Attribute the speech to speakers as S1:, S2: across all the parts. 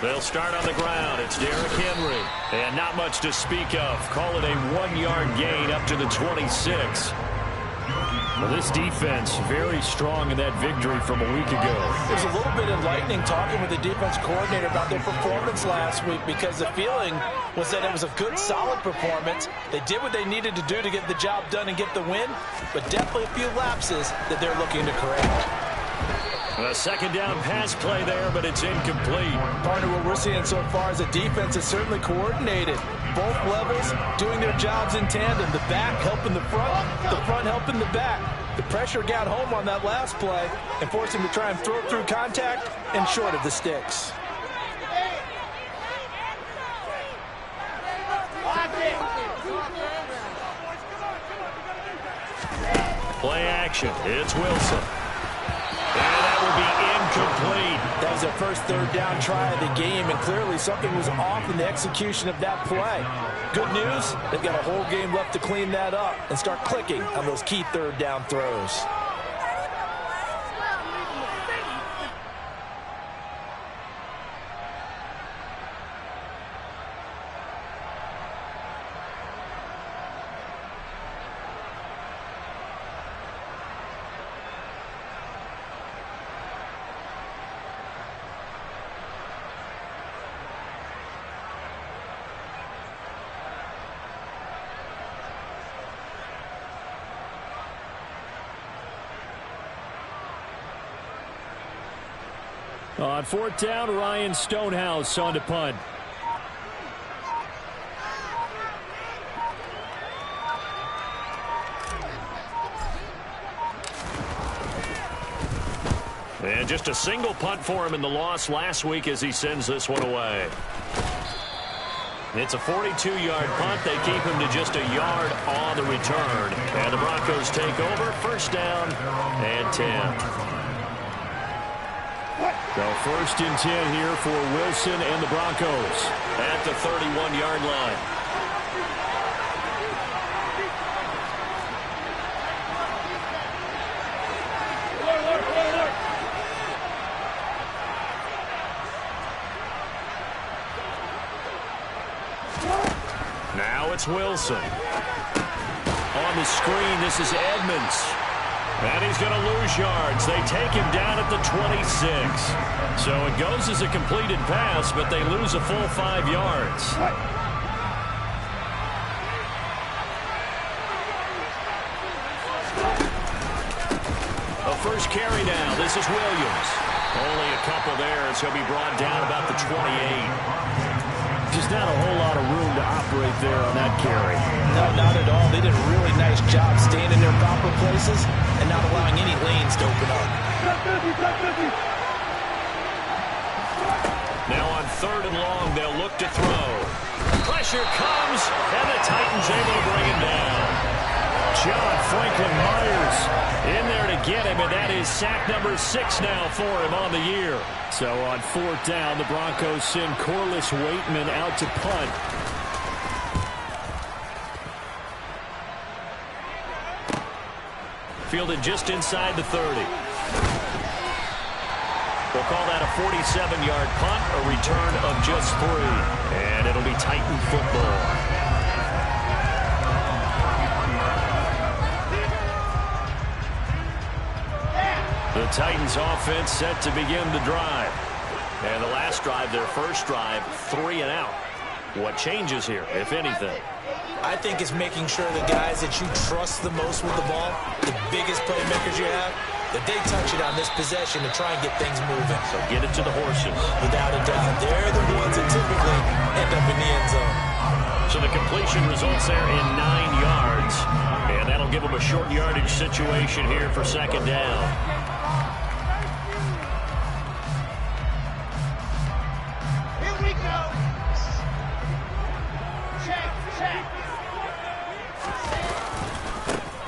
S1: They'll start on the ground. It's Derrick Henry. And not much to speak of. Call it a 1-yard gain up to the 26. Well, this defense very strong in that victory from a week ago.
S2: It was a little bit enlightening talking with the defense coordinator about their performance last week, because the feeling was that it was a good, solid performance. They did what they needed to do to get the job done and get the win, but definitely a few lapses that they're looking to correct.
S1: A second down pass play there, but it's incomplete.
S2: Partner, what we're seeing so far is a defense is certainly coordinated. Both levels doing their jobs in tandem. The back helping the front helping the back. The pressure got home on that last play and forced him to try and throw through contact and short of the sticks.
S1: Play action. It's Wilson. And that will be incomplete.
S2: That was their first third down try of the game, and clearly something was off in the execution of that play. Good news, they've got a whole game left to clean that up and start clicking on those key third down throws.
S1: On fourth down, Ryan Stonehouse on to punt. And just a single punt for him in the loss last week as he sends this one away. It's a 42-yard punt. They keep him to just a yard on the return. And the Broncos take over. First down and 10. So first and 10 here for Wilson and the Broncos at the 31-yard line. Now it's Wilson. On the screen, this is Edmonds. And he's going to lose yards. They take him down at the 26. So it goes as a completed pass, but they lose a full 5 yards. A first carry down. This is Williams. Only a couple there as he'll be brought down about the 28. Just not a whole lot of room to operate there on that carry.
S2: No, not at all. They did a really nice job staying in their proper places and not allowing any lanes to open up. Now on third and long, they'll look to throw. Pressure comes, and the Titans able to bring him down. John Franklin Myers in there to get him, and that is sack number 6 now for him on the year. So on fourth down, the Broncos send Corliss Waitman out to punt. Fielded just inside the 30. We'll call that a 47-yard punt, a return of just 3. And it'll be Titan football. The Titans offense set to begin the drive. And the last drive, their first drive, 3 and out. What changes here, if anything? I think it's making sure the guys that you trust the most with the ball, the biggest playmakers you have, that they touch it on this possession to try and get things moving.
S1: So get it to the horses.
S2: Without a doubt. They're the ones that typically end up in the end zone.
S1: So the completion results there in 9 yards. And that'll give them a short yardage situation here for second down.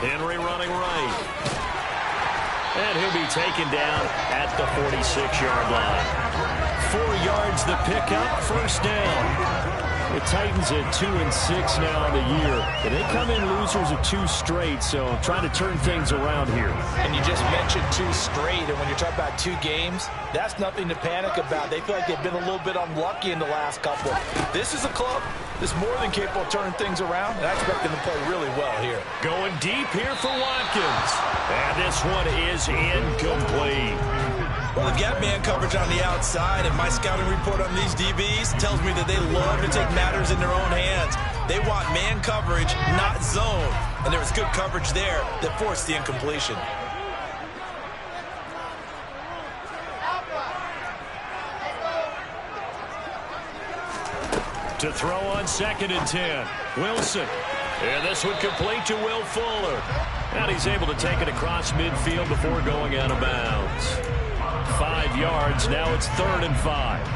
S1: Henry running right. And he'll be taken down at the 46-yard line. 4 yards the pickup, first down. The Titans at 2-6 now in the year. And they come in losers of 2 straight, so trying to turn things around here.
S2: And you just mentioned 2 straight, and when you're talking about 2 games, that's nothing to panic about. They feel like they've been a little bit unlucky in the last couple. This is a club that's more than capable of turning things around, and I expect them to play really well here.
S1: Going deep here for Watkins. And this one is incomplete.
S2: Well, they've got man coverage on the outside, and my scouting report on these DBs tells me that they love to take matters in their own hands. They want man coverage, not zone. And there was good coverage there that forced the incompletion.
S1: To throw on 2nd and 10. Wilson. And this one complete to Will Fuller. And he's able to take it across midfield before going out of bounds. 5 yards. Now it's 3rd and 5.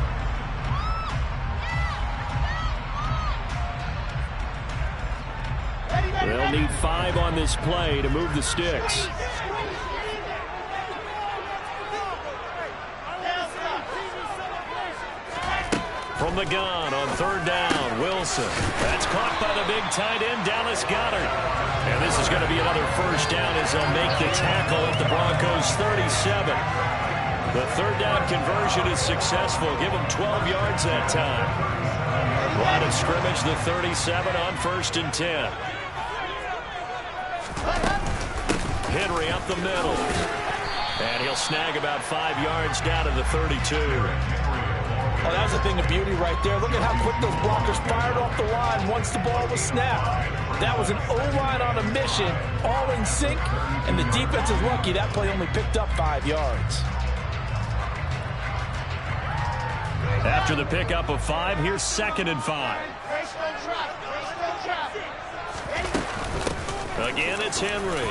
S1: They'll need 5 on this play to move the sticks. From the gun on 3rd down, Wilson. That's caught by the big tight end, Dallas Goedert. And this is going to be another 1st down as they'll make the tackle at the Broncos' 37. The 3rd down conversion is successful. Give them 12 yards that time. Line of scrimmage, the 37 on 1st and 10. Henry up the middle. And he'll snag about 5 yards down to the 32.
S2: Oh, that was a thing of beauty right there. Look at how quick those blockers fired off the line once the ball was snapped. That was an O-line on a mission, all in sync, and the defense is lucky that play only picked up 5 yards.
S1: After the pickup of 5, here's 2nd and 5. Again, it's Henry.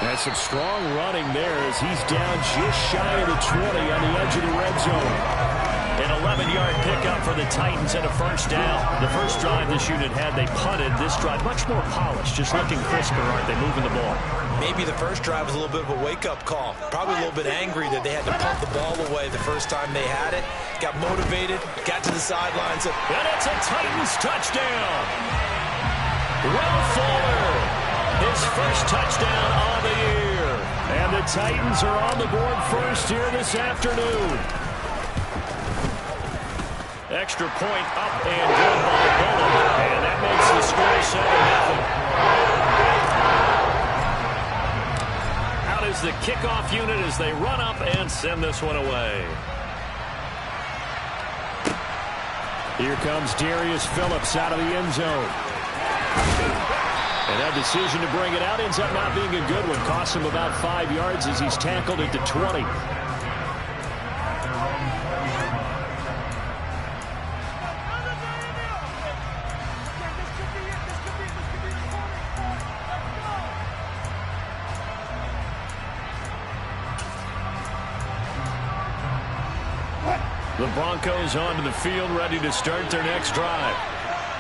S1: That's some strong running there as he's down just shy of the 20 on the edge of the red zone. An 11-yard pickup for the Titans and a 1st down. The first drive this unit had, they punted. This drive much more polished, just looking crisper, aren't they, moving the ball?
S2: Maybe the first drive was a little bit of a wake-up call. Probably a little bit angry that they had to punt the ball away the first time they had it. Got motivated, got to the sidelines.
S1: And it's a Titans touchdown. Will Fuller, his first touchdown on the year. And the Titans are on the board first here this afternoon. Extra point up and good by Bullock. And that makes the score 7-0. Out is the kickoff unit as they run up and send this one away. Here comes Darius Phillips out of the end zone. And that decision to bring it out ends up not being a good one. Costs him about 5 yards as he's tackled at the 20. The Broncos onto the field, ready to start their next drive.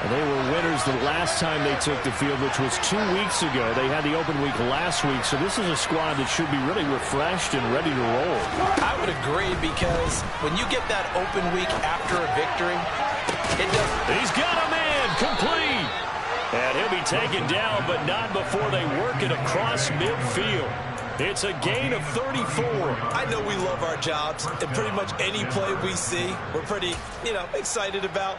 S1: And they were winners the last time they took the field, which was 2 weeks ago. They had the open week last week, so this is a squad that should be really refreshed and ready to roll.
S2: I would agree, because when you get that open week after a victory, it does.
S1: He's got a man, complete. And he'll be taken down, but not before they work it across midfield. It's a gain of 34.
S2: I know we love our jobs, and pretty much any play we see, we're pretty, excited about.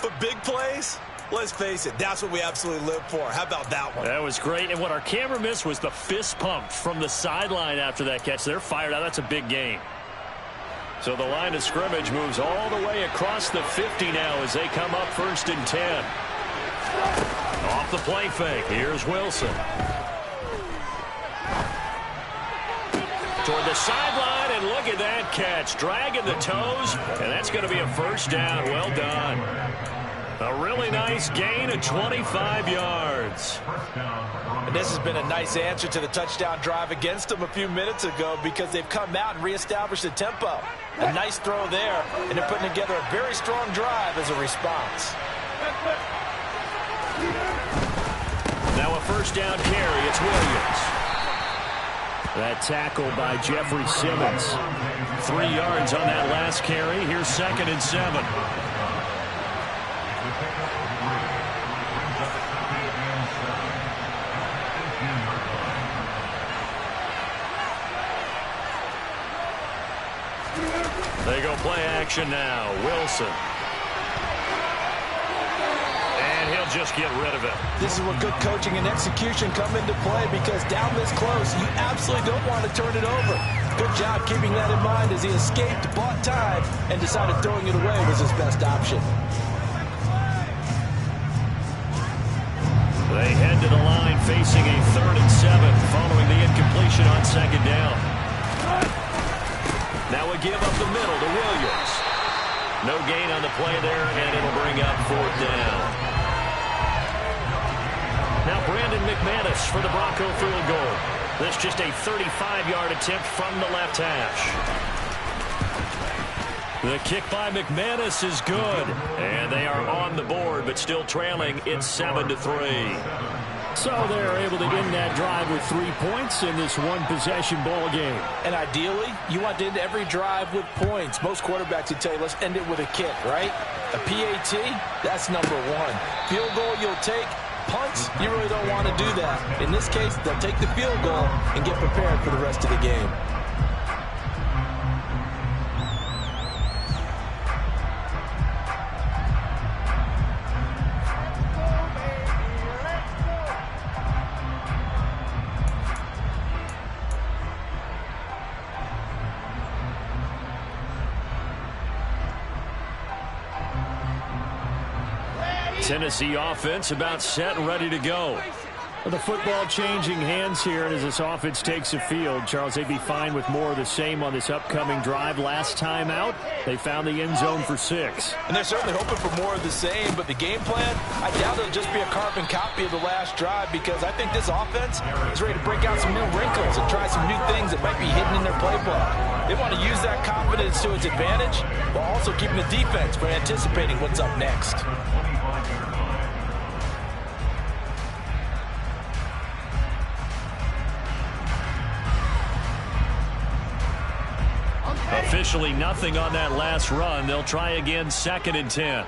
S2: But big plays, let's face it, that's what we absolutely live for. How about that one?
S1: That was great, and what our camera missed was the fist pump from the sideline after that catch. They're fired out. That's a big gain. So the line of scrimmage moves all the way across the 50 now as they come up 1st and 10. Off the play fake, here's Wilson. Toward the sideline, and look at that catch. Dragging the toes, and that's going to be a 1st down. Well done. A really nice gain of 25 yards.
S2: And this has been a nice answer to the touchdown drive against them a few minutes ago, because they've come out and reestablished the tempo. A nice throw there, and they're putting together a very strong drive as a response.
S1: Now a 1st down carry. It's Williams. That tackle by Jeffrey Simmons. 3 yards on that last carry. Here's 2nd and 7. They go play action now. Wilson. And he'll just get rid of it.
S3: This is where good coaching and execution come into play, because down this close, you absolutely don't want to turn it over. Good job keeping that in mind as he escaped, bought time, and decided throwing it away was his best option.
S1: They head to the line facing a 3rd and 7 following the incompletion on 2nd down. Now we give up the middle to Williams. No gain on the play there, and it'll bring up 4th down. Now Brandon McManus for the Bronco field goal. This just a 35-yard attempt from the left hash. The kick by McManus is good. And they are on the board, but still trailing. It's 7-3.
S2: So they're able to end that drive with 3 points in this one-possession ball game.
S3: And ideally, you want to end every drive with points. Most quarterbacks would tell you, let's end it with a kick, right? A PAT, that's number 1. Field goal you'll take. Punts, you really don't want to do that. In this case, they'll take the field goal and get prepared for the rest of the game.
S1: Tennessee offense about set and ready to go.
S2: Well, the football changing hands here, and as this offense takes the field, Charles, they'd be fine with more of the same on this upcoming drive. Last time out, they found the end zone for 6.
S3: And they're certainly hoping for more of the same, but the game plan, I doubt it'll just be a carbon copy of the last drive, because I think this offense is ready to break out some new wrinkles and try some new things that might be hidden in their playbook. They want to use that confidence to its advantage while also keeping the defense from anticipating what's up next.
S1: Officially nothing on that last run. They'll try again, 2nd and 10.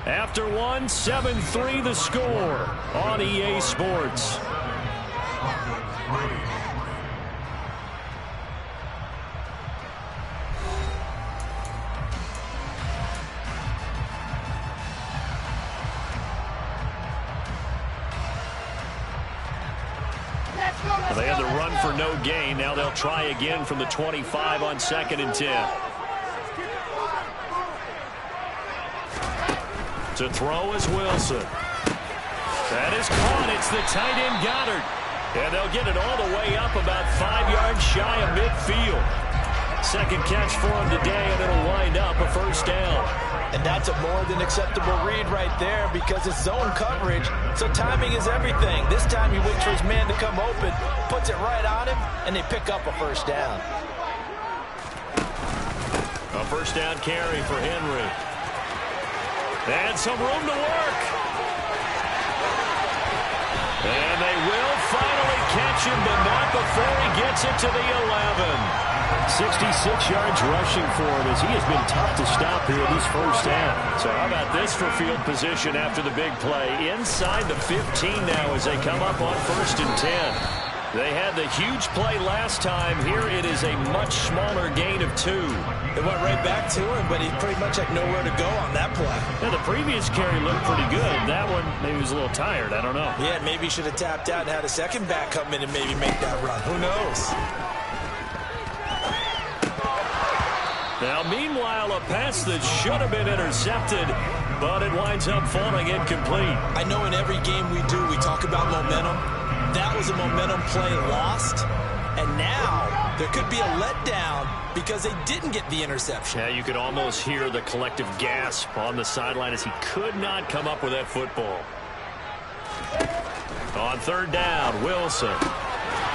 S1: After one, 7-3 the score on EA Sports. They had the run for no gain. Now they'll try again from the 25 on 2nd and 10. To throw is Wilson. That is caught. It's the tight end Goddard. And they'll get it all the way up about 5 yards shy of midfield. Second catch for him today, and it'll wind up a 1st down.
S3: And that's a more than acceptable read right there, because it's zone coverage, so timing is everything. This time he waits for his man to come open, puts it right on him, and they pick up a 1st down.
S1: A 1st down carry for Henry. And some room to work. And they will finally catch him, but not before he gets it to the 11.
S2: 66 yards rushing for him, as he has been tough to stop here in this 1st half.
S1: So how about this for field position after the big play? Inside the 15 now as they come up on 1st and 10. They had the huge play last time. Here it is a much smaller gain of 2.
S3: It went right back to him, but he pretty much had nowhere to go on that play.
S1: Yeah, the previous carry looked pretty good. That one, maybe he was a little tired. I don't know.
S3: Yeah, maybe he should have tapped out and had a second back come in and maybe make that run. Who knows?
S1: Now, meanwhile, a pass that should have been intercepted, but it winds up falling incomplete.
S3: I know in every game we do, we talk about momentum. That was a momentum play lost, and now there could be a letdown because they didn't get the interception.
S1: Yeah, you could almost hear the collective gasp on the sideline as he could not come up with that football. On 3rd down, Wilson.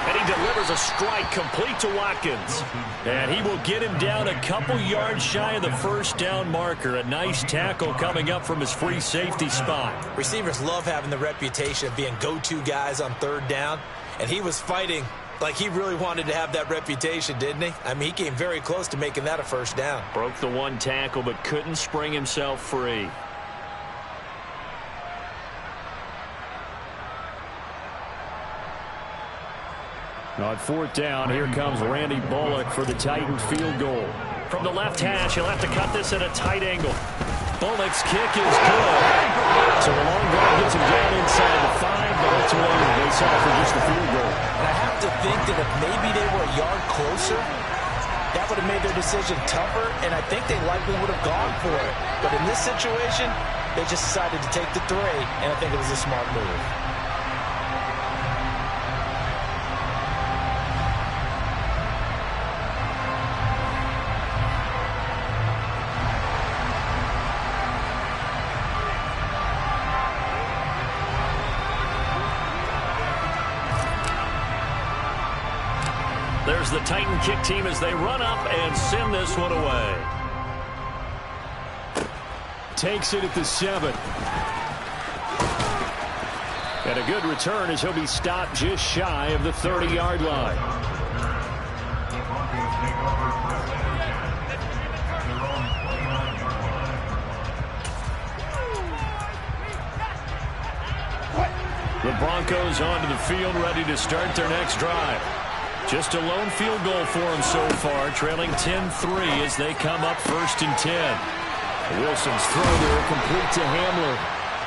S1: And he delivers a strike complete to Watkins. And he will get him down a couple yards shy of the 1st down marker. A nice tackle coming up from his free safety spot.
S3: Receivers love having the reputation of being go-to guys on 3rd down. And he was fighting like he really wanted to have that reputation, didn't he? I mean, he came very close to making that a 1st down.
S1: Broke the one tackle but couldn't spring himself free. On fourth down, here comes Randy Bullock for the Titans field goal. From the left hash, he'll have to cut this at a tight angle. Bullock's kick is good. So the long ball gets him down inside the 5, but ultimately they settle for just the field goal.
S3: And I have to think that if maybe they were a yard closer, that would have made their decision tougher, and I think they likely would have gone for it. But in this situation, they just decided to take the 3, and I think it was a smart move.
S1: There's the Titan kick team as they run up and send this one away. Takes it at the 7. And a good return as he'll be stopped just shy of the 30-yard line. The Broncos onto the field, ready to start their next drive. Just a lone field goal for them so far, trailing 10-3 as they come up 1st and 10. Wilson's throw there complete to Hamler.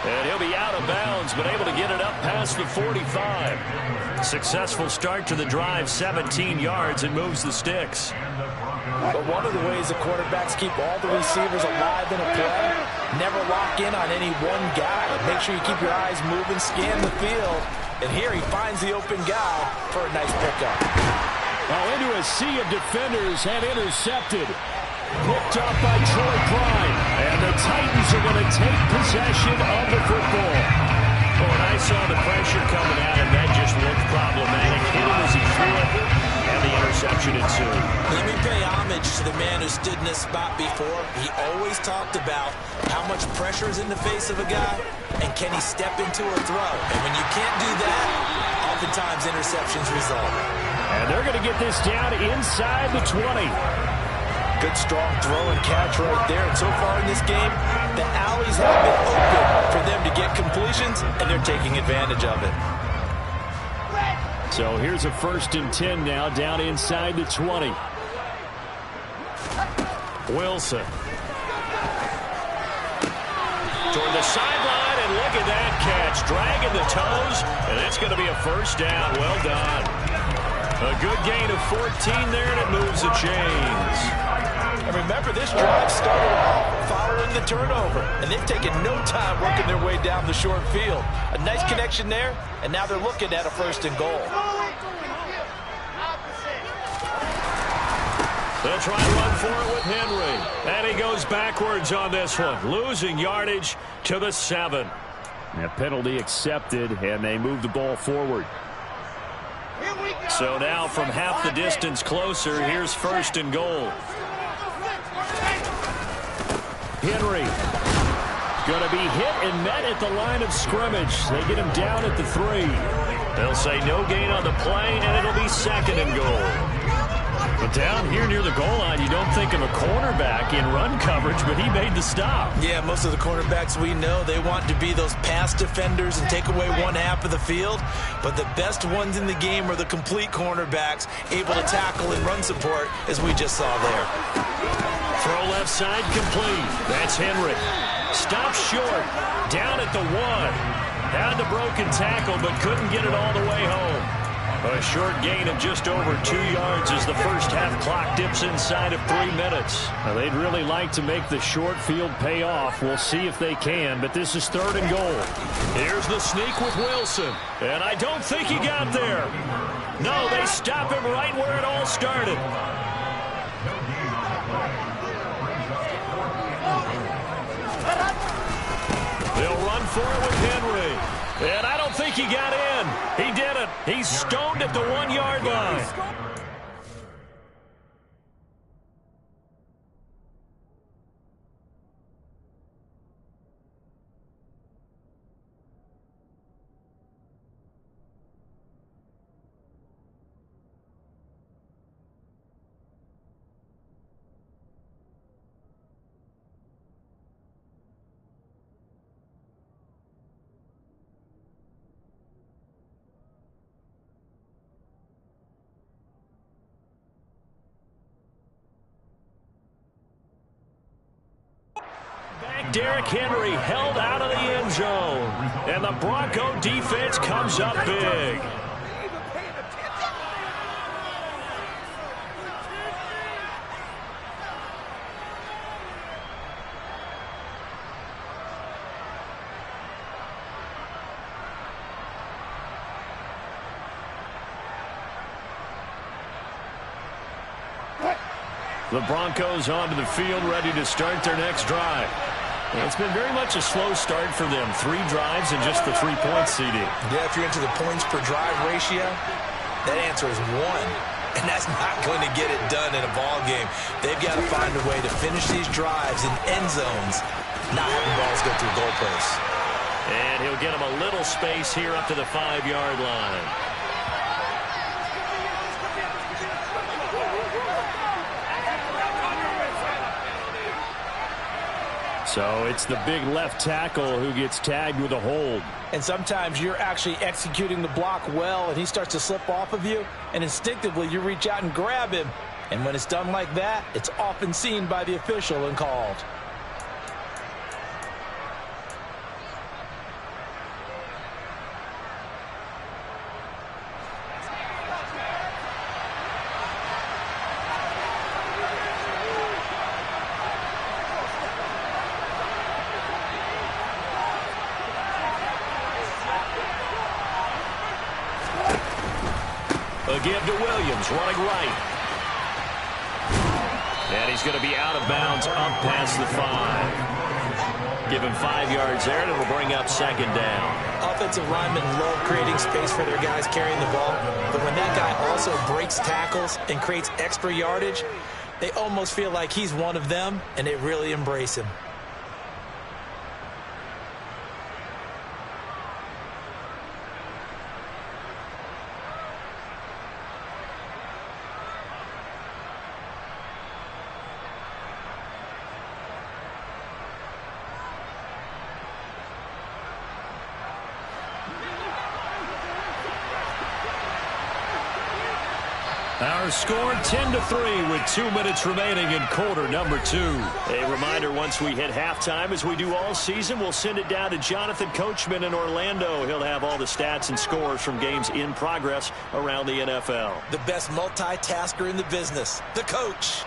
S1: And he'll be out of bounds, but able to get it up past the 45. Successful start to the drive, 17 yards, and moves the sticks.
S3: But one of the ways the quarterbacks keep all the receivers alive in a play, never lock in on any one guy. Make sure you keep your eyes moving, scan the field. And here he finds the open guy for a nice pickup.
S1: Well, into a sea of defenders and intercepted. Picked up by Troy Prime. And the Titans are going to take possession of the football. Oh, and I saw the pressure coming at him. That just looked problematic. Hit him as he threw it. And the interception ensued.
S2: Let me pay homage to the man who stood in this spot before. He always talked about how much pressure is in the face of a guy, and can he step into a throw. And when you can't do that, oftentimes interceptions result.
S1: And they're going to get this down inside the 20.
S3: Good strong throw and catch right there. And so far in this game, the alleys have been open for them to get completions, and they're taking advantage of it.
S1: So here's a 1st and 10 now, down inside the 20. Wilson. Toward the sideline, and look at that catch. Dragging the toes, and that's going to be a 1st down. Well done. A good gain of 14 there, and it moves the chains.
S3: And remember, this drive started off following the turnover, and they've taken no time working their way down the short field. A nice connection there, and now they're looking at a 1st and goal.
S1: They'll try to run for it with Henry. And he goes backwards on this one, losing yardage to the 7. That penalty accepted, and they move the ball forward. So now from half the distance closer, here's 1st and goal. Henry going to be hit and met at the line of scrimmage. They get him down at the 3. They'll say no gain on the play, and it'll be 2nd and goal. But down here near the goal line, you don't think of a cornerback in run coverage, but he made the stop.
S2: Yeah, most of the cornerbacks we know, they want to be those pass defenders and take away one half of the field. But the best ones in the game are the complete cornerbacks, able to tackle and run support, as we just saw there.
S1: Throw left side complete. That's Henry. Stopped short. Down at the 1. Had the broken tackle, but couldn't get it all the way home. A short gain of just over 2 yards as the first half clock dips inside of 3 minutes. Now, they'd really like to make the short field pay off. We'll see if they can, but this is 3rd and goal. Here's the sneak with Wilson. And I don't think he got there. No, they stop him right where it all started. They'll run for it with Henry. And I don't think he got in. He didn't. He's stoned at the 1-yard line. Derrick Henry held out of the end zone. And the Bronco defense comes up big. The Broncos onto the field, ready to start their next drive. And it's been very much a slow start for them. 3 drives and just the 3 points, CD.
S3: Yeah, if you're into the points per drive ratio, that answer is 1. And that's not going to get it done in a ball game. They've got to find a way to finish these drives in end zones, not having balls go through goalposts.
S1: And he'll get him a little space here up to the 5-yard line. So it's the big left tackle who gets tagged with a hold.
S3: And sometimes you're actually executing the block well, and he starts to slip off of you, and instinctively you reach out and grab him. And when it's done like that, it's often seen by the official and called.
S1: A give to Williams, running right. And he's going to be out of bounds up past the 5. Give him 5 yards there, and it'll bring up 2nd down.
S3: Offensive linemen love creating space for their guys carrying the ball. But when that guy also breaks tackles and creates extra yardage, they almost feel like he's one of them, and they really embrace him.
S1: Our score 10-3 with 2 minutes remaining in quarter number 2. A reminder, once we hit halftime, as we do all season, we'll send it down to Jonathan Coachman in Orlando. He'll have all the stats and scores from games in progress around the NFL.
S3: The best multitasker in the business, the coach.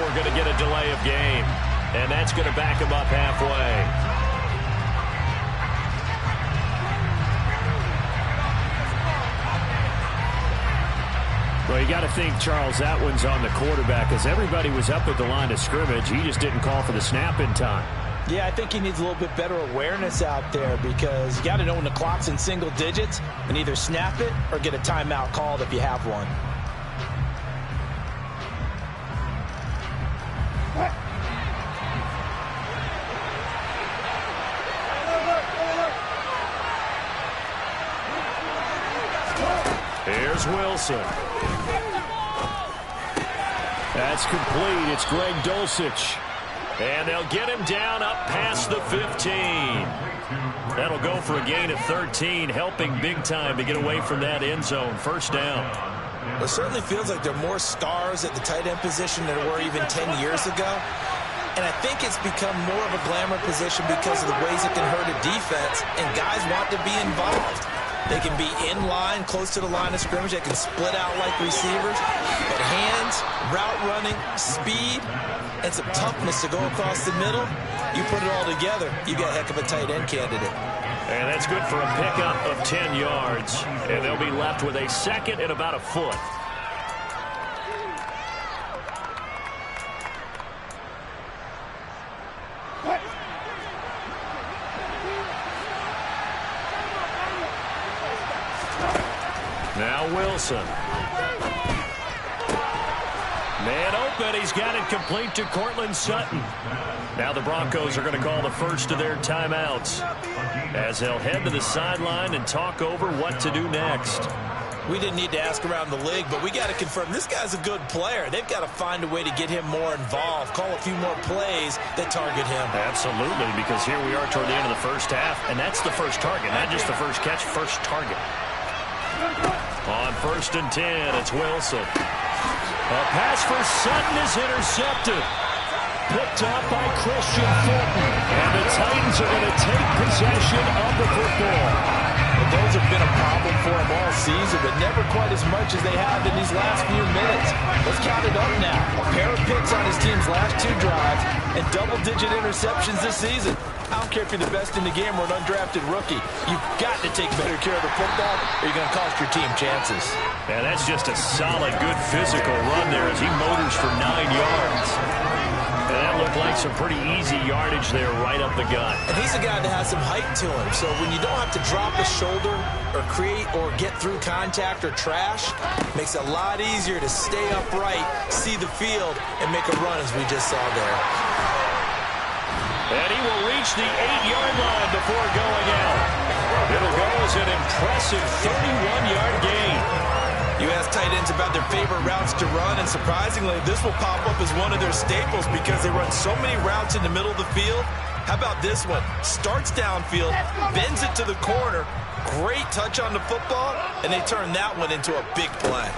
S1: we're going to get a delay of game. And that's going to back him up halfway.
S2: Well, you got to think, Charles, that one's on the quarterback, as everybody was up at the line of scrimmage. He just didn't call for the snap in time.
S3: Yeah, I think he needs a little bit better awareness out there, because you got to know when the clock's in single digits and either snap it or get a timeout called if you have one.
S1: Here's Wilson. That's complete. It's Greg Dulcich. And they'll get him down up past the 15. That'll go for a gain of 13, helping big time to get away from that end zone. First down.
S3: Well, it certainly feels like there are more stars at the tight end position than there were even 10 years ago. And I think it's become more of a glamour position because of the ways it can hurt a defense, and guys want to be involved. They can be in line, close to the line of scrimmage. They can split out like receivers. But hands, route running, speed, and some toughness to go across the middle, you put it all together, you got a heck of a tight end candidate.
S1: And that's good for a pickup of 10 yards. And they'll be left with a second and about a foot. Now Wilson. Man open. He's got it complete to Cortland Sutton. Now the Broncos are going to call the first of their timeouts as they'll head to the sideline and talk over what to do next.
S3: We didn't need to ask around the league, but we got to confirm this guy's a good player. They've got to find a way to get him more involved, call a few more plays that target him.
S1: Absolutely, because here we are toward the end of the first half, and that's the first target, not just the first catch, first target. On 1st and 10, it's Wilson. A pass for Sutton is intercepted. Picked up by Christian Fulton. And the Titans are going to take possession of the football.
S3: Well, those have been a problem for him all season, but never quite as much as they have in these last few minutes. Let's count it up now. A pair of picks on his team's last 2 drives and double-digit interceptions this season. I don't care if you're the best in the game or an undrafted rookie. You've got to take better care of the football or you're going to cost your team chances.
S1: Yeah, that's just a solid, good physical run there as he motors for 9 yards. And that looked like some pretty easy yardage there right up the gut.
S3: And he's a guy that has some height to him. So when you don't have to drop a shoulder or create or get through contact or trash, makes it a lot easier to stay upright, see the field, and make a run as we just saw there.
S1: And he will reach the 8-yard line before going out. It'll go as an impressive 31-yard gain.
S3: You ask tight ends about their favorite routes to run, and surprisingly, this will pop up as one of their staples because they run so many routes in the middle of the field. How about this one? Starts downfield, bends it to the corner, great touch on the football, and they turn that one into a big play.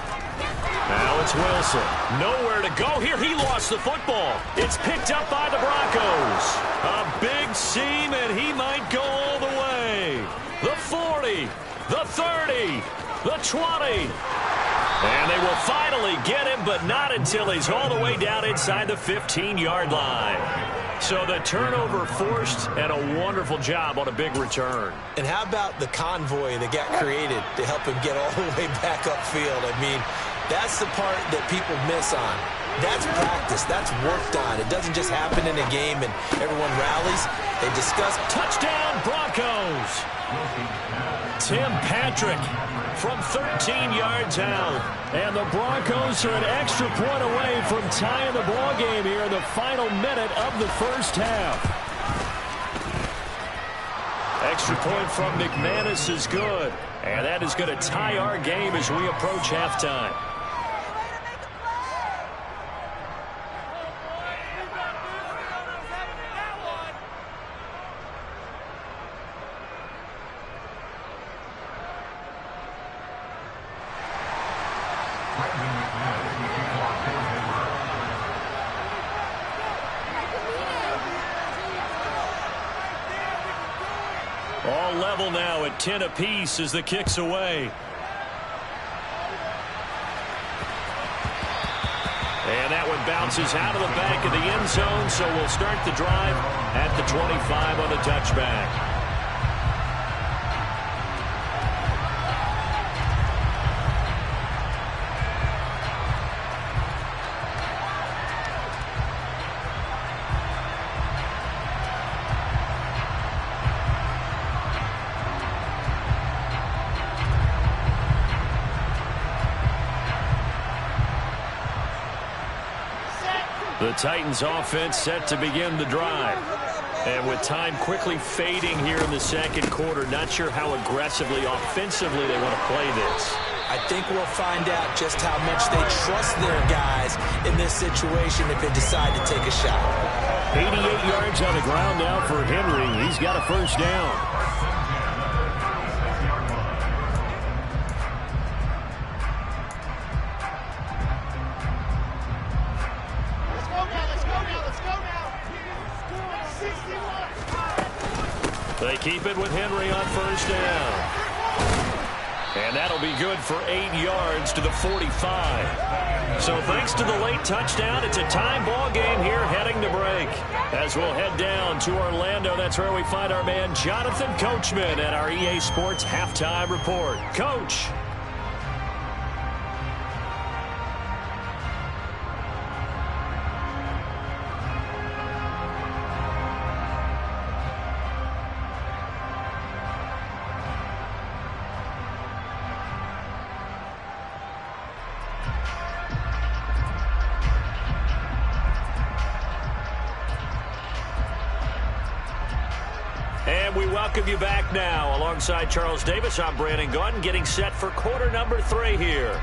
S1: Now it's Wilson. Nowhere to go here. He lost the football. It's picked up by the Broncos. A big seam, and he might go all the way. The 40, the 30, the 20. And they will finally get him, but not until he's all the way down inside the 15-yard line. So the turnover forced, and a wonderful job on a big return.
S3: And how about the convoy that got created to help him get all the way back upfield? I mean, that's the part that people miss on. That's practice. That's worked on. It doesn't just happen in a game and everyone rallies. They discuss.
S1: Touchdown, Broncos! Tim Patrick from 13 yards out. And the Broncos are an extra point away from tying the ball game here in the final minute of the first half. Extra point from McManus is good. And that is going to tie our game as we approach halftime. All level now at 10 apiece as the kick's away. And that one bounces out of the back of the end zone, so we'll start the drive at the 25 on the touchback. The Titans offense set to begin the drive. And with time quickly fading here in the second quarter, not sure how aggressively, offensively they want to play this.
S3: I think we'll find out just how much they trust their guys in this situation if they decide to take a shot.
S1: 88 yards on the ground now for Henry. He's got a first down. They keep it with Henry on first down. And that'll be good for 8 yards to the 45. So thanks to the late touchdown, it's a time ball game here heading to break. As we'll head down to Orlando, that's where we find our man Jonathan Coachman at our EA Sports Halftime Report. Coach. And we welcome you back now. Alongside Charles Davis, I'm Brandon Gaudin, getting set for quarter number 3 here.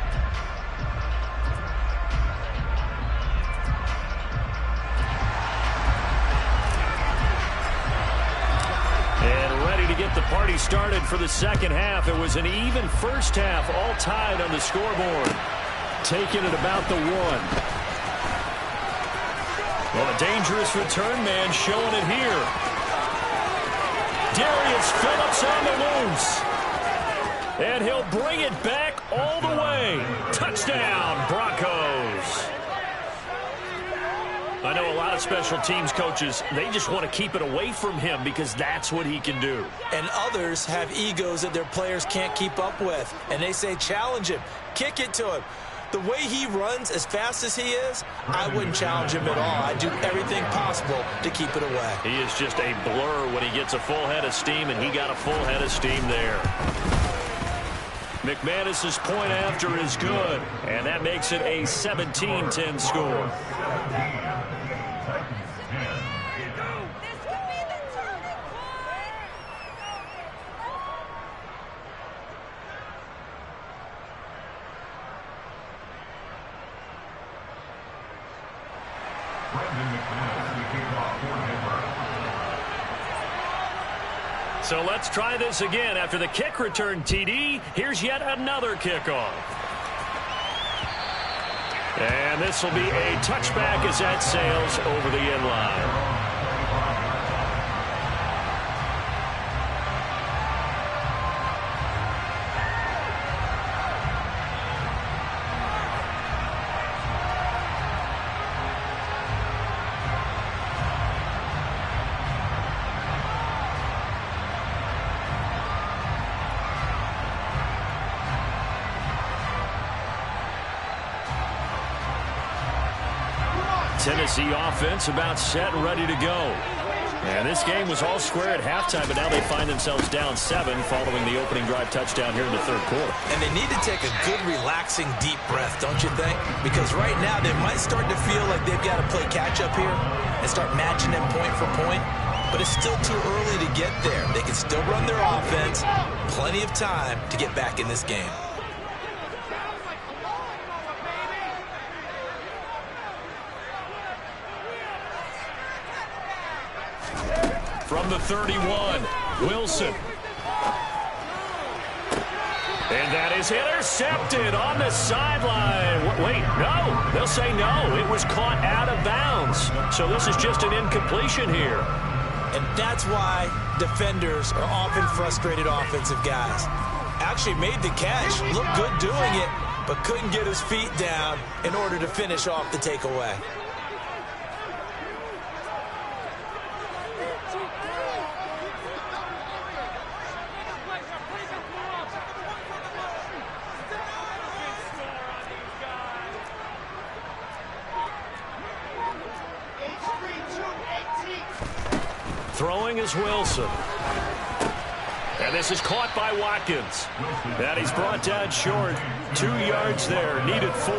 S1: And ready to get the party started for the second half. It was an even first half, all tied on the scoreboard. Taking it about the 1. Well, a dangerous return man showing it here. Darius Phillips on the loose. And he'll bring it back all the way. Touchdown, Broncos. I know a lot of special teams coaches, they just want to keep it away from him because that's what he can do.
S3: And others have egos that their players can't keep up with. And they say, challenge him, kick it to him. The way he runs as fast as he is, I wouldn't challenge him at all. I'd do everything possible to keep it away.
S1: He is just a blur when he gets a full head of steam, and he got a full head of steam there. McManus's point after is good, and that makes it a 17-10 score. So let's try this again. After the kick return TD, here's yet another kickoff. And this will be a touchback as that sails over the end line. Tennessee offense about set and ready to go. And this game was all square at halftime, but now they find themselves down 7 following the opening drive touchdown here in the third quarter.
S3: And they need to take a good, relaxing, deep breath, don't you think? Because right now they might start to feel like they've got to play catch-up here and start matching them point for point. But it's still too early to get there. They can still run their offense. Plenty of time to get back in this game.
S1: From the 31, Wilson. And that is intercepted on the sideline. Wait, no. They'll say no. It was caught out of bounds. So this is just an incompletion here.
S3: And that's why defenders are often frustrated offensive guys. Actually made the catch. Looked good doing it. but couldn't get his feet down in order to finish off the takeaway.
S1: Throwing is Wilson. And this is caught by Watkins. And he's brought down short. 2 yards there, needed 4.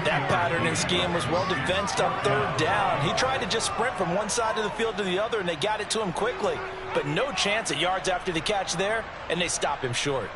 S3: That pattern and scheme was well defensed on 3rd down. He tried to just sprint from one side of the field to the other, and they got it to him quickly. But no chance at yards after the catch there, and they stop him short.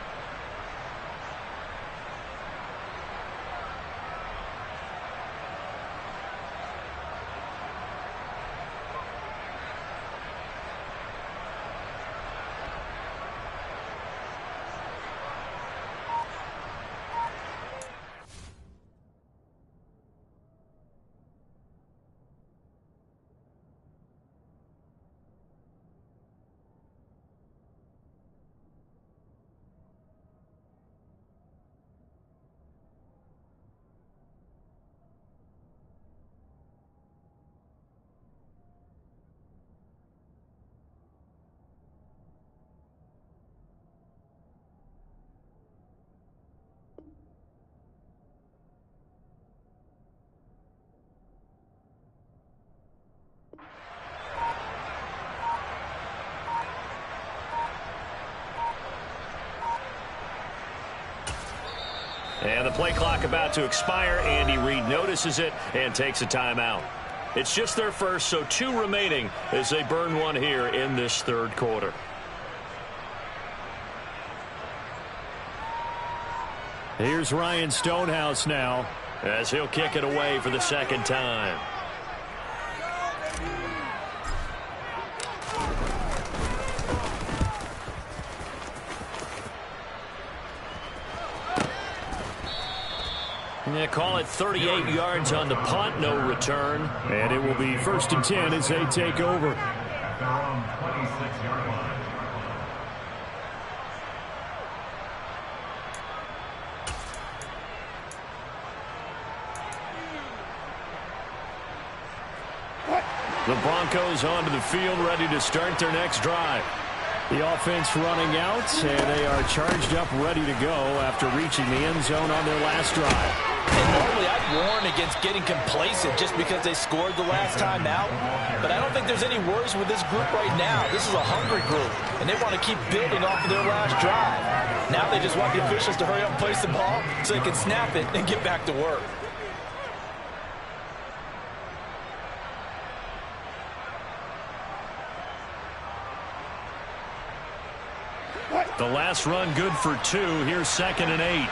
S1: And the play clock about to expire. Andy Reid notices it and takes a timeout. It's just their first, so 2 remaining as they burn one here in this 3rd quarter. Here's Ryan Stonehouse now as he'll kick it away for the 2nd time. They call it 38 yards on the punt, no return. And it will be 1st and 10 as they take over. The Broncos onto the field, ready to start their next drive. The offense running out, and they are charged up, ready to go after reaching the end zone on their last drive.
S3: And normally I'd warn against getting complacent just because they scored the last time out. But I don't think there's any worries with this group right now. This is a hungry group, and they want to keep building off of their last drive. Now they just want the officials to hurry up and place the ball so they can snap it and get back to work.
S1: The last run good for 2. Here's 2nd and 8.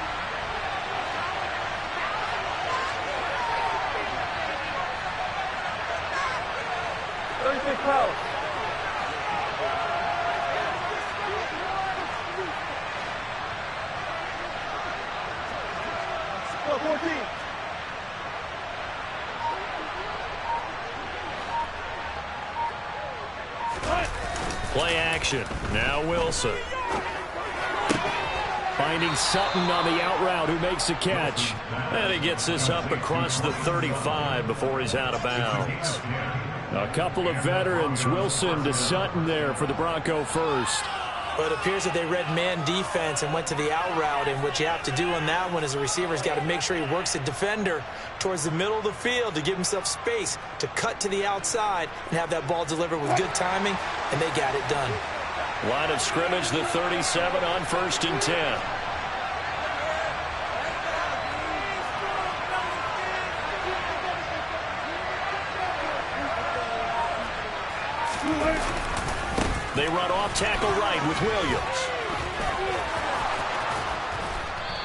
S1: Play action. Now Wilson. Finding Sutton on the out route, who makes the catch. And he gets this up across the 35 before he's out of bounds. A couple of veterans, Wilson to Sutton there for the Bronco first.
S3: Well, it appears that they read man defense and went to the out route, and what you have to do on that one is the receiver's got to make sure he works the defender towards the middle of the field to give himself space to cut to the outside and have that ball delivered with good timing, and they got it done.
S1: Line of scrimmage, the 37 on 1st and 10. They run off tackle right with Williams.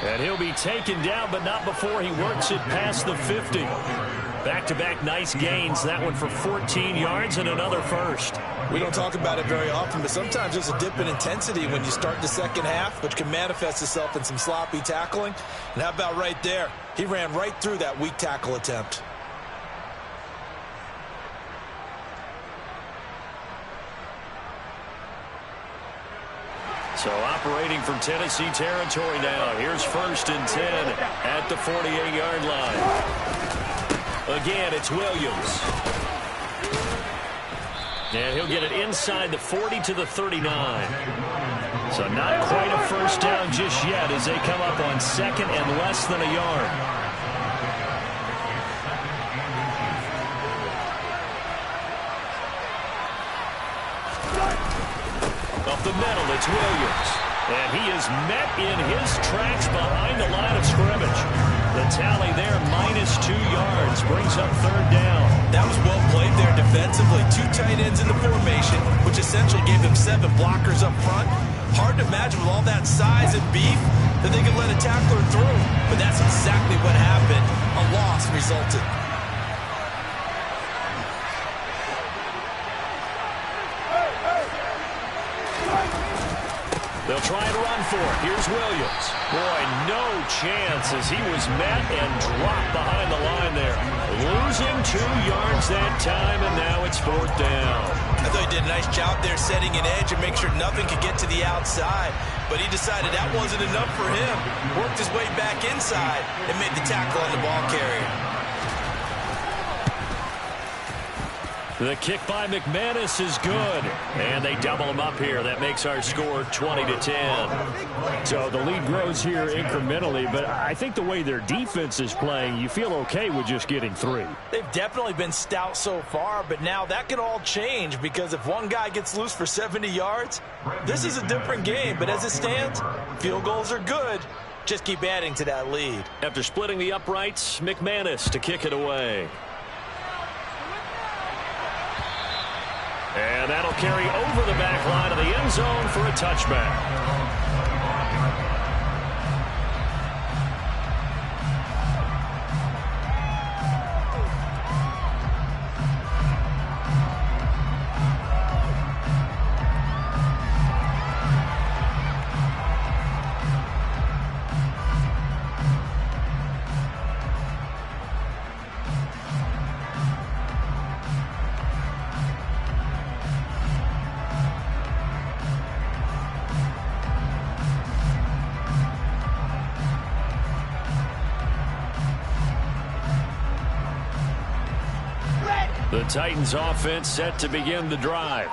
S1: And he'll be taken down, but not before he works it past the 50. Back-to-back nice gains. That one for 14 yards and another first.
S3: We don't talk about it very often, but sometimes there's a dip in intensity when you start the second half, which can manifest itself in some sloppy tackling. And how about right there? He ran right through that weak tackle attempt.
S1: So operating from Tennessee territory now. Here's 1st and 10 at the 48-yard line. Again, it's Williams. And he'll get it inside the 40 to the 39. So not quite a first down just yet as they come up on 2nd and less than a yard. Up the middle, it's Williams. And he is met in his tracks behind the line of scrimmage. The tally there, -2 yards, brings up 3rd down.
S3: That was well played there defensively. 2 tight ends in the formation, which essentially gave them 7 blockers up front. Hard to imagine with all that size and beef that they could let a tackler through. But that's exactly what happened. A loss resulted.
S1: They'll try and run for it. Here's Williams. Boy, no chance as he was met and dropped behind the line there. Losing 2 yards that time, and now it's 4th down.
S3: I thought he did a nice job there setting an edge and make sure nothing could get to the outside. But he decided that wasn't enough for him. Worked his way back inside and made the tackle on the ball carrier.
S1: The kick by McManus is good. And they double him up here. That makes our score 20-10.
S2: So the lead grows here incrementally, but I think the way their defense is playing, you feel okay with just getting 3.
S3: They've definitely been stout so far, but now that could all change because if one guy gets loose for 70 yards, this is a different game. But as it stands, field goals are good. Just keep adding to that lead.
S1: After splitting the uprights, McManus to kick it away. And that'll carry over the back line of the end zone for a touchback. The Titans offense set to begin the drive.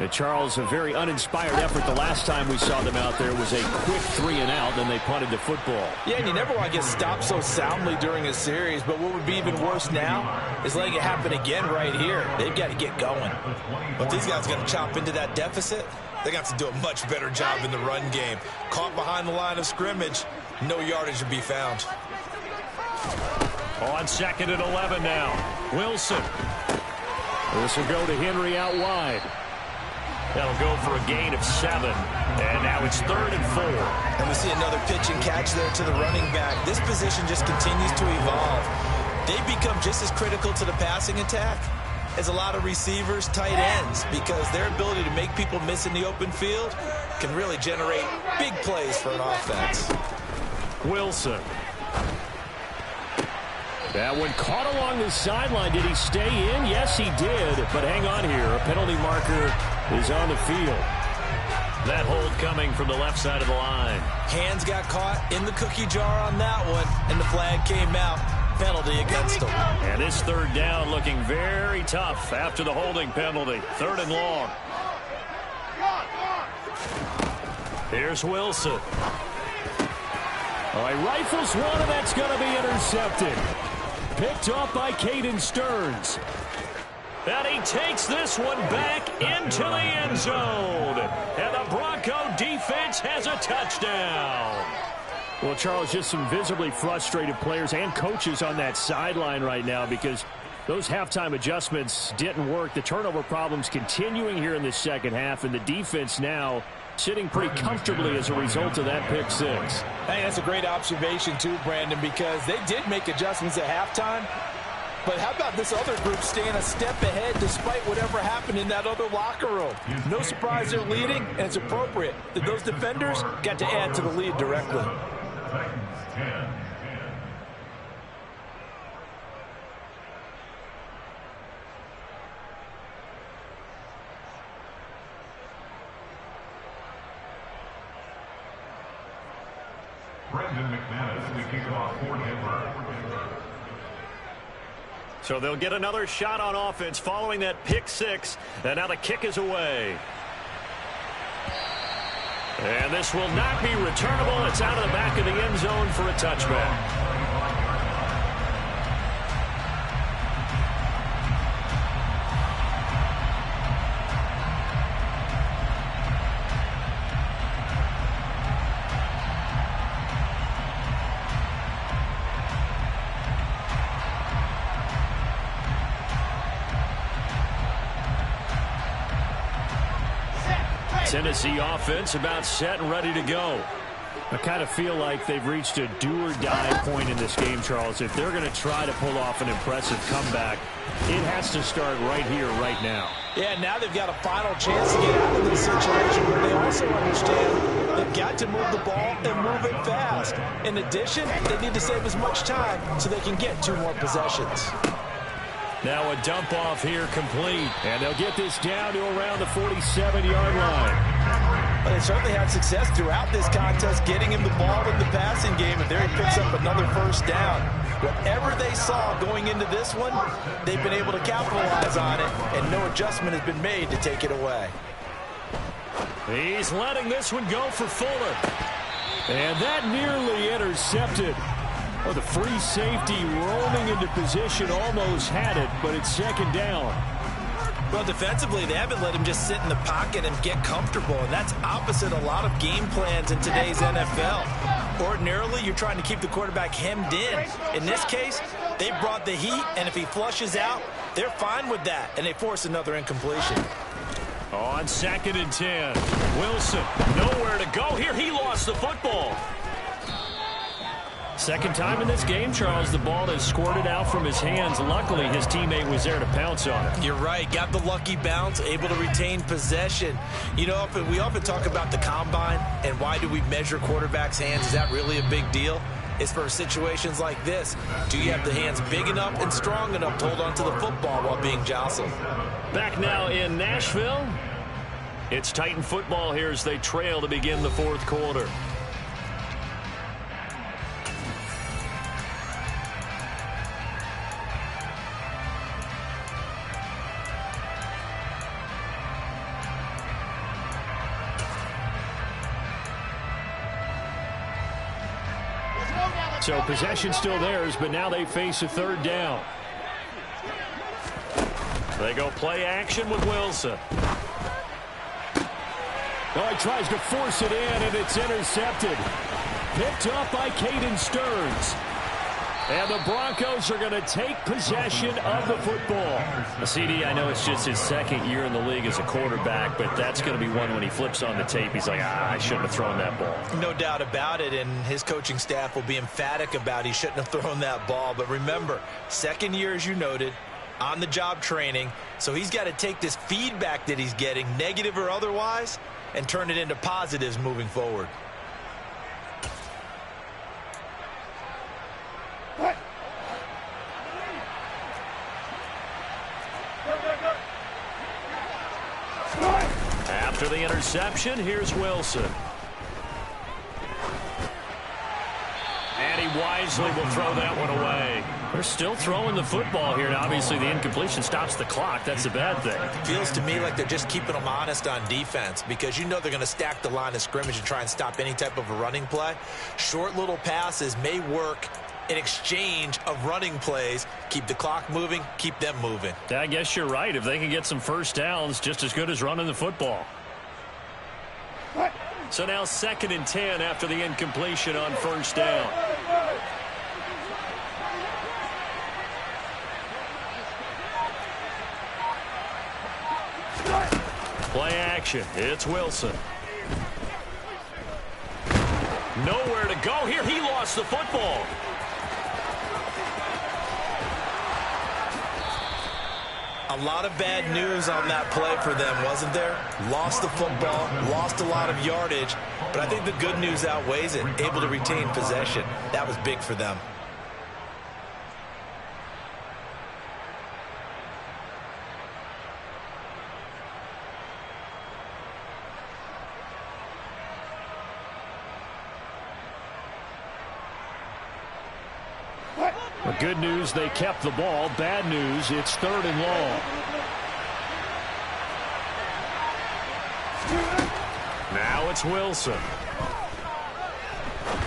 S2: Charles, a very uninspired effort the last time we saw them out there was a quick 3 and out, then they punted the football.
S3: Yeah, and you never want to get stopped so soundly during a series, but what would be even worse now is letting it happen again right here. They've got to get going. But these guys are going to chop into that deficit. They're going to have to do a much better job in the run game. Caught behind the line of scrimmage, no yardage to be found.
S1: On 2nd and 11 now. Wilson.
S2: This will go to Henry out wide.
S1: That'll go for a gain of 7. And now it's 3rd and 4.
S3: And we see another pitch and catch there to the running back. This position just continues to evolve. They become just as critical to the passing attack as a lot of receivers, tight ends, because their ability to make people miss in the open field can really generate big plays for an offense.
S1: Wilson.
S2: That one caught along the sideline. Did he stay in? Yes, he did. But hang on here. A penalty marker is on the field.
S1: That hold coming from the left side of the line.
S3: Hands got caught in the cookie jar on that one, and the flag came out. Penalty against them.
S1: And this 3rd down looking very tough after the holding penalty. 3rd and long. Here's Wilson.
S2: All right, rifles one, and that's going to be intercepted. Picked off by Caden Stearns.
S1: And he takes this one back into the end zone. And the Bronco defense has a touchdown.
S2: Well, Charles, just some visibly frustrated players and coaches on that sideline right now because those halftime adjustments didn't work. The turnover problems continuing here in the second half, and the defense now sitting pretty comfortably as a result of that pick 6.
S3: I think that's a great observation too, Brandon, because they did make adjustments at halftime. But how about this other group staying a step ahead despite whatever happened in that other locker room? No surprise they're leading, and it's appropriate that those defenders got to add to the lead directly.
S1: So they'll get another shot on offense following that pick six. And now the kick is away. And this will not be returnable. It's out of the back of the end zone for a touchback. Tennessee offense about set and ready to go. I kind of feel like they've reached a do-or-die point in this game, Charles. If they're going to try to pull off an impressive comeback, it has to start right here, right now.
S3: Yeah, now they've got a final chance to get out of this situation, but they also understand they've got to move the ball and move it fast. In addition, they need to save as much time so they can get 2 more possessions.
S1: Now a dump off here complete, and they'll get this down to around the 47-yard line.
S3: But they certainly had success throughout this contest getting him the ball in the passing game, and there he picks up another first down. Whatever they saw going into this one, they've been able to capitalize on it, and no adjustment has been made to take it away.
S1: He's letting this one go for Fuller. And that nearly intercepted. Oh, the free safety roaming into position almost had it, but it's second down.
S3: Well, defensively, they haven't let him just sit in the pocket and get comfortable, and that's opposite a lot of game plans in today's NFL. Ordinarily, you're trying to keep the quarterback hemmed in. In this case, they brought the heat, and if he flushes out, they're fine with that, and they force another incompletion.
S1: On 2nd and 10, Wilson, nowhere to go here. He lost the football. Second time in this game, Charles, the ball has squirted out from his hands. Luckily, his teammate was there to pounce on it.
S3: You're right. Got the lucky bounce, able to retain possession. You know, we often talk about the combine and why do we measure quarterbacks' hands. Is that really a big deal? It's for situations like this. Do you have the hands big enough and strong enough to hold on to the football while being jostled?
S1: Back now in Nashville. It's Titan football here as they trail to begin the fourth quarter. So possession still theirs, but now they face a third down. They go play action with Wilson. Oh, he tries to force it in, and it's intercepted. Picked up by Caden Stearns. And the Broncos are going to take possession of the football. CD, I know it's just his second year in the league as a quarterback, but that's going to be one when he flips on the tape. He's like, I shouldn't have thrown that ball.
S3: No doubt about it, and his coaching staff will be emphatic about he shouldn't have thrown that ball. But remember, second year, as you noted, on-the-job training, so he's got to take this feedback that he's getting, negative or otherwise, and turn it into positives moving forward.
S1: After the interception, here's Wilson. And he wisely will throw that one away. They're still throwing the football here. Now, obviously, the incompletion stops the clock. That's a bad thing.
S3: Feels to me like they're just keeping them honest on defense because you know they're going to stack the line of scrimmage and try and stop any type of a running play. Short little passes may work in exchange of running plays. Keep the clock moving, keep them moving.
S1: I guess you're right. If they can get some first downs, just as good as running the football. So now 2nd and 10 after the incompletion on first down. Play action. It's Wilson. Nowhere to go here. He lost the football.
S3: A lot of bad news on that play for them, wasn't there? Lost the football, lost a lot of yardage, but I think the good news outweighs it. Able to retain possession. That was big for them.
S1: Well, good news, they kept the ball. Bad news, it's 3rd and long. Now it's Wilson.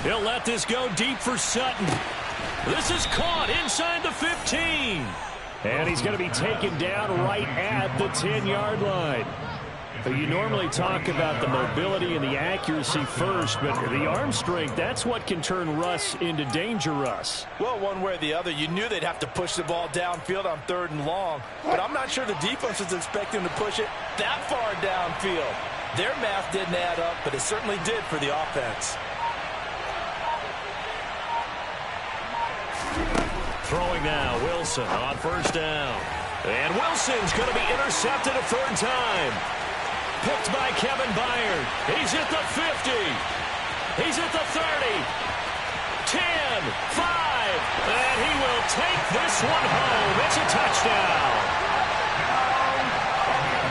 S1: He'll let this go deep for Sutton. This is caught inside the 15. And he's going to be taken down right at the 10-yard line. You normally talk about the mobility and the accuracy first, but the arm strength, that's what can turn Russ into danger, Russ.
S3: Well, one way or the other, you knew they'd have to push the ball downfield on 3rd and long, but I'm not sure the defense was expecting to push it that far downfield. Their math didn't add up, but it certainly did for the offense.
S1: Throwing now, Wilson on 1st down. And Wilson's going to be intercepted a 3rd time. Picked by Kevin Byard. He's at the 50. He's at the 30. 10, 5. And he will take this one home. It's a touchdown.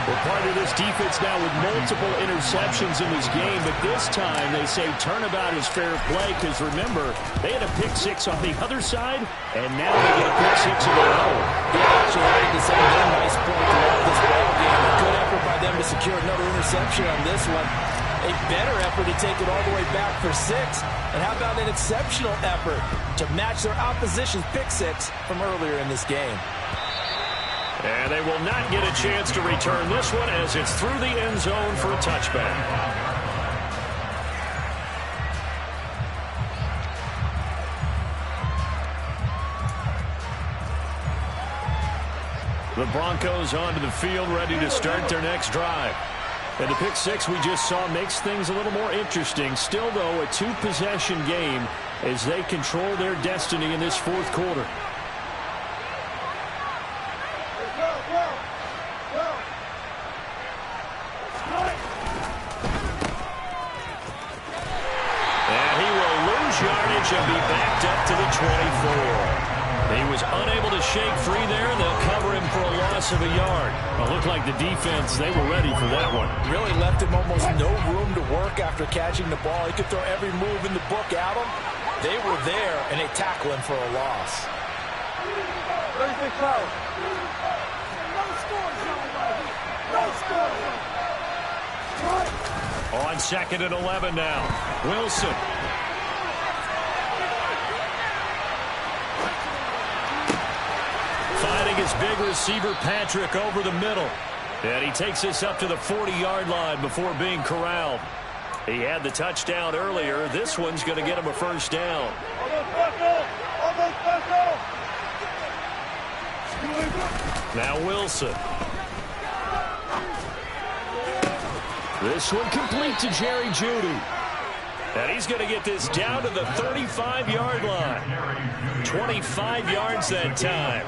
S1: We're part of this defense now with multiple interceptions in this game, but this time they say turnabout is fair play because, remember, they had a pick 6 on the other side, and now they get a pick 6 of their own.
S3: Yeah, actually, I think the same thing. Nice point to wrap this ball game. A good effort by them to secure another interception on this one. A better effort to take it all the way back for 6. And how about an exceptional effort to match their opposition's pick 6 from earlier in this game.
S1: And they will not get a chance to return this one as it's through the end zone for a touchback. The Broncos onto the field, ready to start their next drive. And the pick 6 we just saw makes things a little more interesting. Still, though, a 2-possession game as they control their destiny in this 4th quarter. And be backed up to the 24. He was unable to shake free there. They'll cover him for a loss of a yard. It looked like the defense, they were ready for that one.
S3: Really left him almost no room to work after catching the ball. He could throw every move in the book at him. They were there, and they tackle him for a loss.
S1: On 2nd and 11 now. Wilson. Finding his big receiver, Patrick, over the middle. And he takes this up to the 40-yard line before being corralled. He had the touchdown earlier. This one's going to get him a 1st down. Now Wilson. This one complete to Jerry Jeudy. And he's going to get this down to the 35-yard line. 25 yards that time.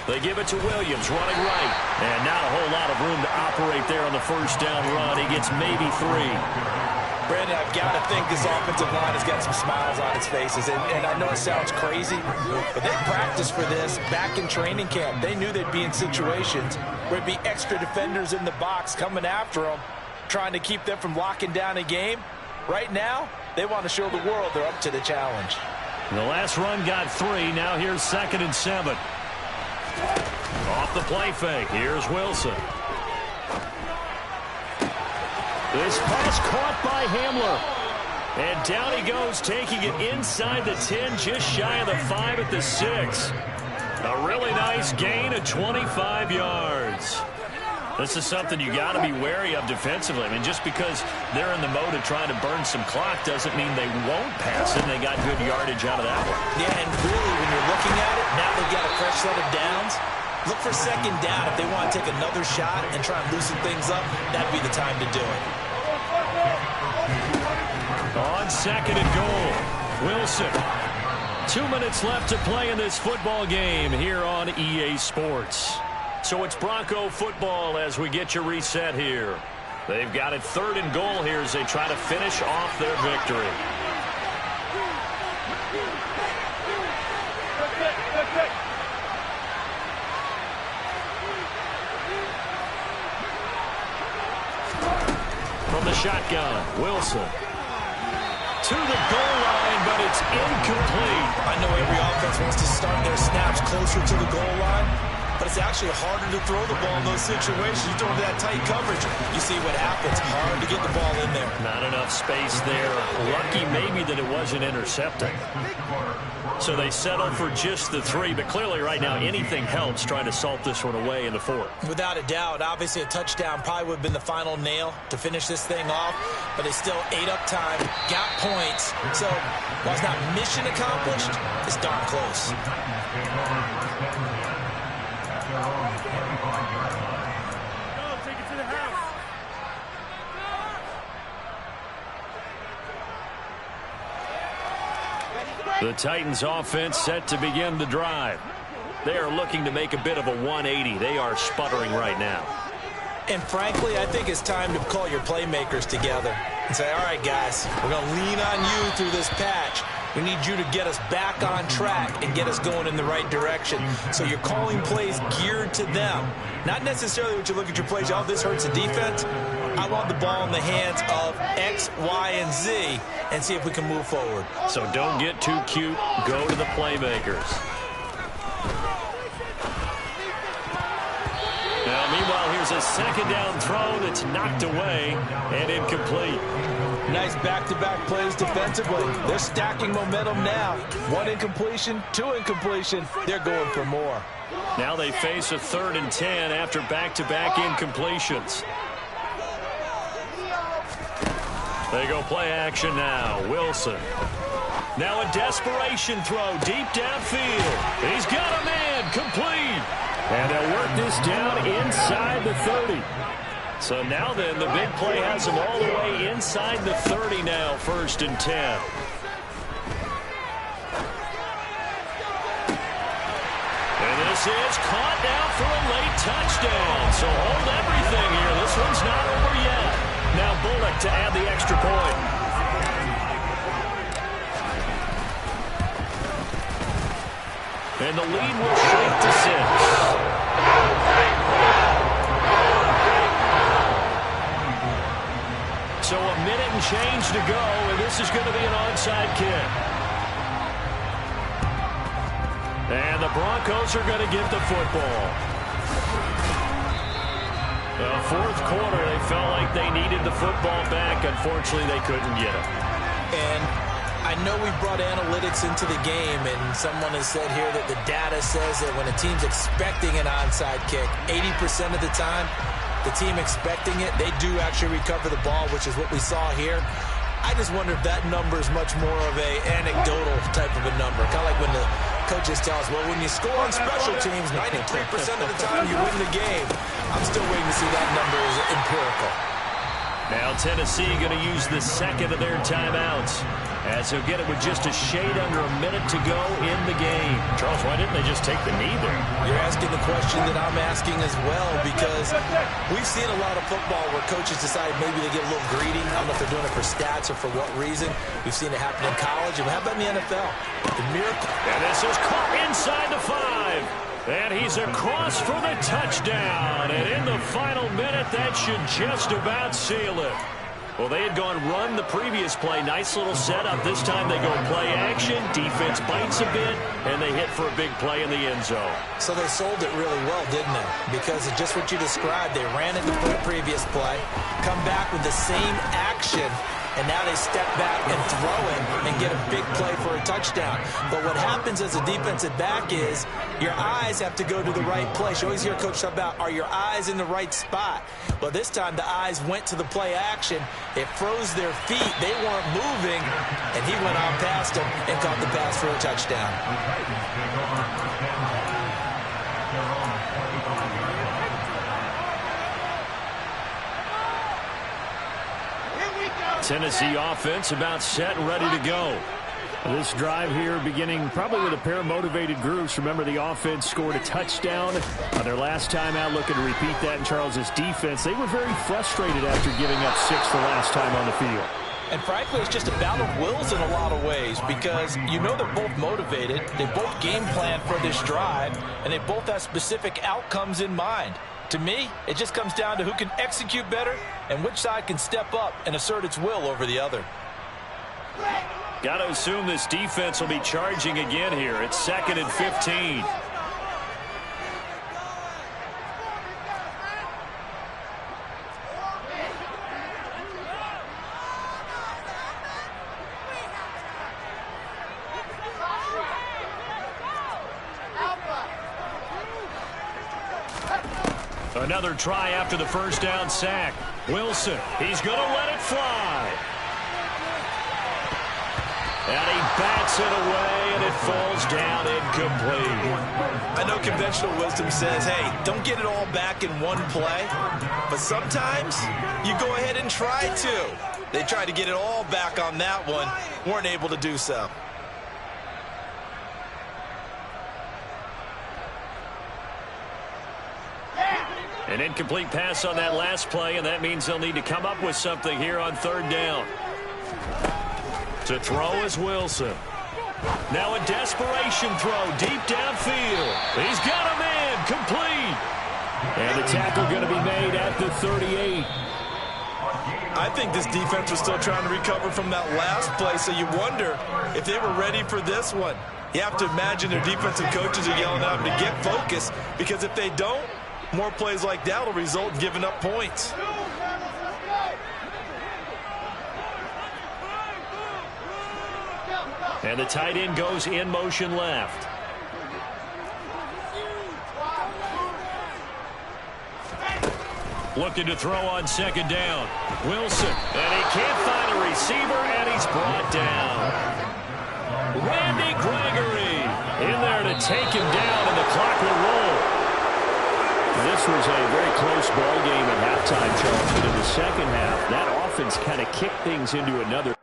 S1: They give it to Williams, running right. And not a whole lot of room to operate there on the 1st down run. He gets maybe 3.
S3: Brandon, I've got to think this offensive line has got some smiles on its faces. And I know it sounds crazy, but they practiced for this back in training camp. They knew they'd be in situations where it'd be extra defenders in the box coming after them, trying to keep them from locking down a game. Right now, they want to show the world they're up to the challenge.
S1: The last run got 3. Now here's 2nd and 7. Off the play fake. Here's Wilson. This pass caught by Hamler. And down he goes, taking it inside the 10, just shy of the 5 at the 6. A really nice gain of 25 yards. This is something you got to be wary of defensively. I mean, just because they're in the mode of trying to burn some clock doesn't mean they won't pass it. They got good yardage out of that one.
S3: Yeah, and really, when you're looking at it, now they've got a fresh set of downs. Look for 2nd down. If they want to take another shot and try and loosen things up, that'd be the time to do it.
S1: On 2nd and goal, Wilson. 2 minutes left to play in this football game here on EA Sports. So it's Bronco football as we get you reset here. They've got it 3rd and goal here as they try to finish off their victory. from the shotgun. Wilson to the goal line, but it's incomplete.
S3: I know every offense wants to start their snaps closer to the goal line, but it's actually harder to throw the ball in those situations. You throw into that tight coverage, you see what happens. Hard to get the ball in there.
S1: Not enough space there. Lucky maybe that it wasn't intercepted. So they settle for just the 3, but clearly right now anything helps trying to salt this one away in the 4th.
S3: Without a doubt, obviously a touchdown probably would have been the final nail to finish this thing off, but they still ate up time, got points. So while it's not mission accomplished, it's darn close.
S1: The Titans offense set to begin the drive. They are looking to make a bit of a 180. They are sputtering right now.
S3: And frankly, I think it's time to call your playmakers together and say, all right, guys, we're going to lean on you through this patch. We need you to get us back on track and get us going in the right direction. So you're calling plays geared to them. Not necessarily what you look at your plays, oh, this hurts the defense. I want the ball in the hands of X, Y, and Z and see if we can move forward.
S1: So don't get too cute. Go to the playmakers. Now, meanwhile, here's a second down throw that's knocked away and incomplete.
S3: Nice back-to-back plays defensively. They're stacking momentum now. 1 incompletion, 2 incompletion. They're going for more.
S1: Now they face a 3rd and 10 after back-to-back incompletions. They go play action now. Wilson. Now a desperation throw deep downfield. He's got a man complete. And they'll work this down inside the 30. So now then, the big play has them all the way inside the 30 now, 1st and 10. And this is caught now for a late touchdown. So hold everything here. This one's not over yet. Now Bullock to add the extra point. And the lead will shrink to 6. So a minute and change to go, and this is going to be an onside kick. And the Broncos are going to get the football. The 4th quarter, they felt like they needed the football back. Unfortunately, they couldn't get it.
S3: And I know we brought analytics into the game, and someone has said here that the data says that when a team's expecting an onside kick, 80% of the time, the team expecting it, they do actually recover the ball, which is what we saw here. I just wonder if that number is much more of a anecdotal type of a number. Kind of like when the coaches tell us, well, when you score on special teams, 93% of the time you win the game. I'm still waiting to see that number is empirical.
S1: Now Tennessee going to use the 2nd of their timeouts, as he'll get it with just a shade under a minute to go in the game. Charles, why didn't they just take the knee there?
S3: You're asking the question that I'm asking as well, because we've seen a lot of football where coaches decide maybe they get a little greedy. I don't know if they're doing it for stats or for what reason. We've seen it happen in college. And how about in the NFL? The miracle.
S1: And this is caught inside the 5. And he's across for the touchdown. And in the final minute, that should just about seal it. Well, they had gone run the previous play. Nice little setup. This time they go play action. Defense bites a bit, and they hit for a big play in the end zone.
S3: So they sold it really well, didn't they? Because of just what you described. They ran it the previous play, come back with the same action, and now they step back and throw it and get a big play for a touchdown. But what happens as a defensive back is your eyes have to go to the right place. You always hear Coach talk about, are your eyes in the right spot? Well, this time the eyes went to the play action. It froze their feet. They weren't moving, and he went on past them and caught the pass for a touchdown.
S1: Tennessee offense about set and ready to go. This drive here beginning probably with a pair of motivated groups. Remember, the offense scored a touchdown on their last time out, looking to repeat that in Charles's defense. They were very frustrated after giving up 6 the last time on the field.
S3: And frankly, it's just a battle of wills in a lot of ways, because you know they're both motivated. They both game plan for this drive, and they both have specific outcomes in mind. To me, it just comes down to who can execute better and which side can step up and assert its will over the other.
S1: Got to assume this defense will be charging again here. It's 2nd and 15. Another try after the first down sack. Wilson, he's going to let it fly. And he bats it away, and it falls down incomplete.
S3: I know conventional wisdom says, hey, don't get it all back in one play. But sometimes you go ahead and try to. They tried to get it all back on that one. Weren't able to do so.
S1: An incomplete pass on that last play, and that means they'll need to come up with something here on 3rd down. To throw is Wilson. Now a desperation throw deep downfield. He's got him in, complete. And the tackle going to be made at the 38.
S3: I think this defense was still trying to recover from that last play, so you wonder if they were ready for this one. You have to imagine their defensive coaches are yelling at them to get focused, because if they don't, more plays like that will result in giving up points.
S1: And the tight end goes in motion left. Looking to throw on 2nd down. Wilson, and he can't find a receiver, and he's brought down. Randy Gregory in there to take him down, and the clock will roll. This was a very close ball game at halftime, Charles, but in the second half, that offense kind of kicked things into another